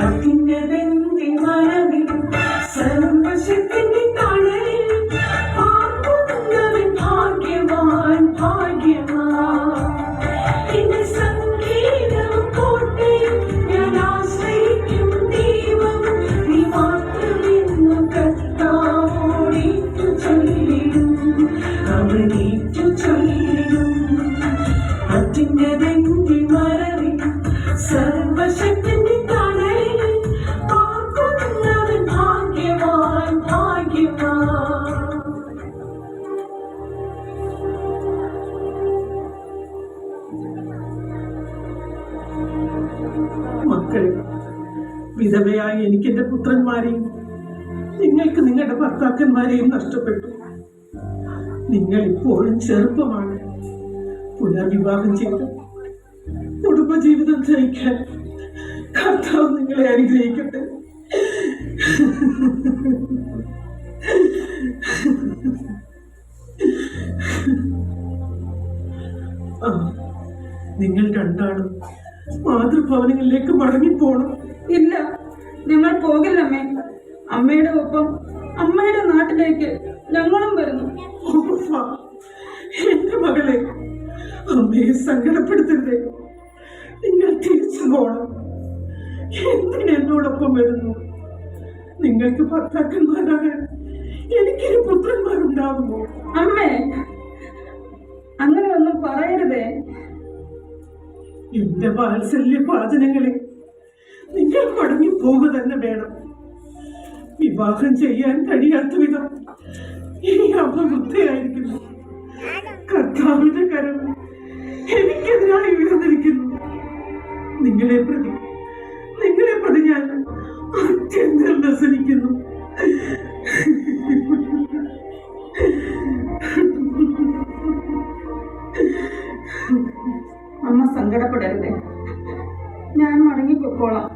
അത്യുന്നതന്റെ മറവിൽ സർവശക്തന്റെ തണലിൽ പാർക്കുന്നവൻ ഭാഗ്യവാൻ ഭാഗ്യവാൻ. എന്റെ സംഗീതവും കോട്ടയും ഞാൻ ആശ്രയിക്കും ദൈവം നീ മാത്രമെന്നു കർത്താവോടേറ്റു ചൊല്ലിടും അവനേറ്റു ചൊല്ലിടും. അത്യുന്നതന്റെ മറവിൽ സർവശക്തന്റെ തണലിൽ പാർക്കുന്നവൻ ഭാഗ്യവാൻ ഭാഗ്യവാൻ. മക്കളെ, വിധവയായി എനിക്ക് എന്റെ പുത്രന്മാരെയും നിങ്ങൾക്ക് നിങ്ങളുടെ ഭർത്താക്കന്മാരെയും നഷ്ടപ്പെട്ടു. നിങ്ങൾ ഇപ്പോഴും ചെറുപ്പമാണ്. പുനർവിവാഹം ചെയ്ത് കുടുംബജീവിതം നയിക്കാൻ കർത്താവ് നിങ്ങളെ അനുഗ്രഹിക്കട്ടെ. നിങ്ങൾ രണ്ടാളും മാതൃഭവനങ്ങളിലേക്ക് മടങ്ങിപ്പോണം. ഇല്ല, ഞങ്ങൾ പോകില്ലമ്മേ. അമ്മയുടെ ഒപ്പം അമ്മയുടെ നാട്ടിലേക്ക് ഞങ്ങളും വരുന്നു. എന്റെ മകളെ, അമ്മയെ സങ്കടപ്പെടുത്തരുതേ. നിങ്ങൾ തിരിച്ചു പോണം. എന്തിനെന്നോടൊപ്പം വരുന്നു? നിങ്ങൾക്ക് ഭർത്താക്കന്മാരാകാൻ എനിക്കൊരു പുത്രന്മാരുണ്ടാകുമോ? അമ്മേ, അങ്ങനെ ഒന്നും പറയരുതേ. എന്റെ വാത്സല്യ പാചനങ്ങളെ, നിങ്ങൾ മടങ്ങി പോവുക തന്നെ വേണം. വിവാഹം ചെയ്യാൻ കഴിയാത്ത വിധം ഇനി അമ്മ വൃദ്ധയായിരിക്കുന്നു. കർത്താവിന്റെ കരം എനിക്കെതിരായി ഉയർന്നിരിക്കുന്നു. നിങ്ങളെ പ്രതി ഞാൻ അത്യന്തം വ്യസനിക്കുന്നു. അമ്മ സങ്കടപ്പെടരുതേ. ഞാൻ മടങ്ങിപ്പോയിക്കോളാം.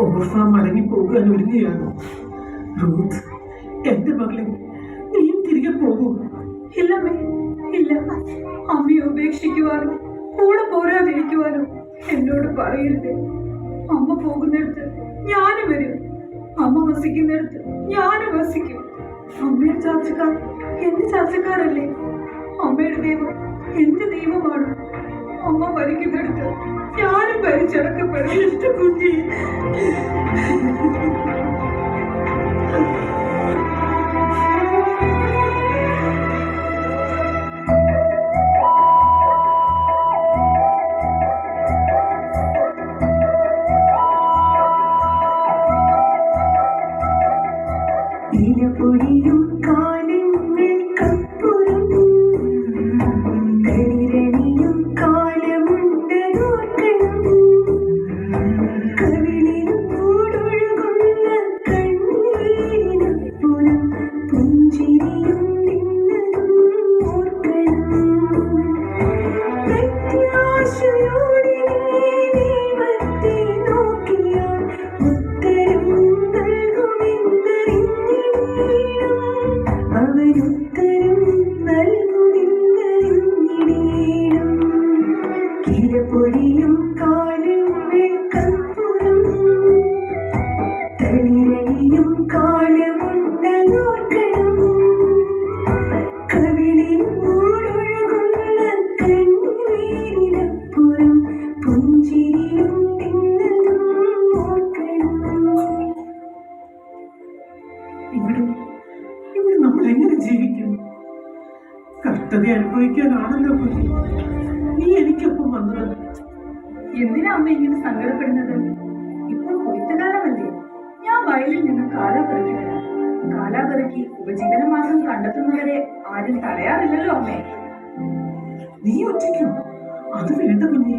ഓർഫ മടങ്ങിപ്പോകാൻ ഒരുങ്ങുകയാണ്. റൂത്ത്, എന്റെ മകളെ, നീയും തിരികെ പോകൂ. ഇല്ലമ്മേ, ഇല്ല. അമ്മയെ ഉപേക്ഷിക്കുവാനോ കൂടെ പോരാതിരിക്കുവാനോ എന്നോട് പറയരുത്. അമ്മ പോകുന്നിടത്ത് ഞാനും വരും. അമ്മ വസിക്കുന്നിടത്ത് ഞാനും വസിക്കും. അമ്മയുടെ ചാച്ചക്കാർ എന്റെ ചാച്ചക്കാരല്ലേ? അമ്മയുടെ ദൈവം എന്റെ ദൈവമാണ്. അമ്മ ഭരിക്കുന്നിടത്ത് ഞാനും ഭരിച്ചടക്കപ്പെടും. എന്റെ കുഞ്ഞി, പൊഴിയും കാലങ്ങൾക്കപ്പുറം കരിരണിയും കാലമുണ്ടോർക്കണം. കവിളിലും കൂടൊഴുകുന്ന കണ്ണീരിനപ്പുറം പുഞ്ചിരിയും നിന്നതും ഓർക്കണം. പ്രത്യാശയോടെ ദൈവത്തെ നോക്കിയാൽ ഉത്തരം അവനുത്തരം നൽകുമെന്നറിഞ്ഞിടേണം. കിഴപ്പൊഴിയും കാലങ്ങൾക്കപ്പുറം തളിരണിയും കാലമുണ്ടോർക്കണം. കവിളിൽ മൂടൊഴുകുന്ന കണ്ണീരിനപ്പുറം പുഞ്ചിരിയും നിന്നതും ഓർക്കണം. ഇവിടെ നമ്മൾ എങ്ങനെ ജീവിക്കും? കഷ്ടത അനുഭവിക്കാനാണല്ലോ കുഞ്ഞി നീ എനിക്കൊപ്പം വന്നത്. എന്തിനാ അമ്മ ഇങ്ങനെ സങ്കടപ്പെടുന്നത്? ഇപ്പോൾ കൊയ്ത്തുകാലമല്ലേ? ഞാൻ വയലിൽ നിന്ന് കാല പെറുക്കി വരാം. കാല പെറുക്കി ഉപജീവന മാർഗം കണ്ടെത്തുന്നവരെ ആരും തടയാറില്ലല്ലോ അമ്മേ. നീ ഒറ്റയ്ക്കോ? അത് വേണ്ട കുഞ്ഞി,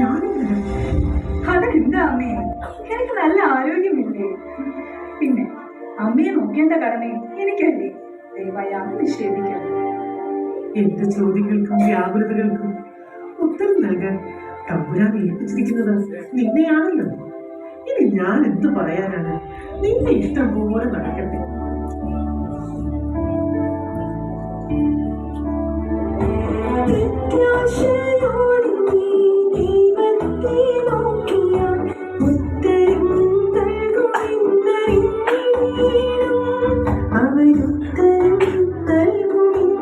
ഞാനും വരാം. അതെന്താ അമ്മേ? എനിക്ക് നല്ല ആരോഗ്യമില്ലേ? പിന്നെ അമ്മയെ നോക്കേണ്ട കടമയും എനിക്കല്ലേ? ദയവായി അമ്മ നിഷേധിക്കരുത്. എന്റെ ചോദ്യങ്ങൾക്കും വ്യാകുലതകൾക്കും ഉത്തരം നൽകാൻ തമ്പുരാൻ ഏൽപ്പിച്ചിരിക്കുന്നത് നിന്നെയാണല്ലോ. ഇനി ഞാൻ എന്ത് പറയാനാണ്? നിന്റെ ഇഷ്ടം പോലെ നടക്കട്ടെ. പ്രത്യാശയോടെ നീ ദൈവത്തെ നോക്കിയാൽ ഉത്തരം നൽകുമെന്നറിഞ്ഞിടേണം. അവനുത്തരം നൽകുമെന്നറിഞ്ഞിടേണം.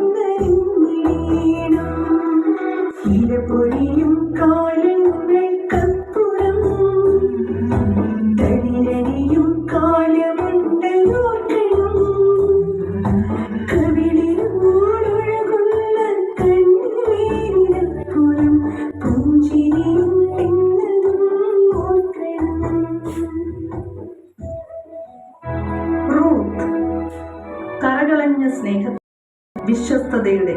ഇരപൊഴിയും കാലങ്ങൾക്കപ്പുറം തളിരണിയും കാലമുണ്ടോർക്കണം. കവിളിലൂടൊഴുകുന്ന കണ്ണുനീരിനപ്പുറം പുഞ്ചിരിയുണ്ടെന്നതും ഓർക്കണം. റൂത്ത് കരകളഞ്ഞ സ്നേഹ വിശ്വസ്തതയുടെ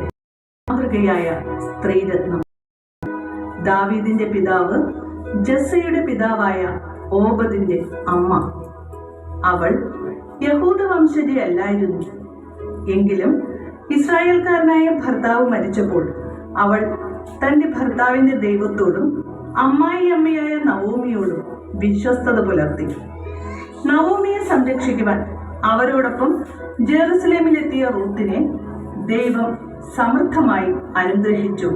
മാതൃകയായ സ്ത്രീരത്നം. ദാവീദിന്റെ പിതാവ് ജസ്സയുടെ പിതാവായ ഓബദിന്റെ അമ്മ. അവൾ യഹൂദ വംശജയല്ലായിരുന്നു. എങ്കിലും ഇസ്രായേൽക്കാരനായ ഭർത്താവ് മരിച്ചപ്പോൾ അവൾ തന്റെ ഭർത്താവിന്റെ ദൈവത്തോടും അമ്മായിയമ്മയായ നവോമിയോടും വിശ്വസ്തത പുലർത്തി. നവോമിയെ സംരക്ഷിക്കുവാൻ അവരോടൊപ്പം ജെറുസലേമിലെത്തിയ റൂത്തിനെ ദൈവം സമൃദ്ധമായി അനുഗ്രഹിച്ചു.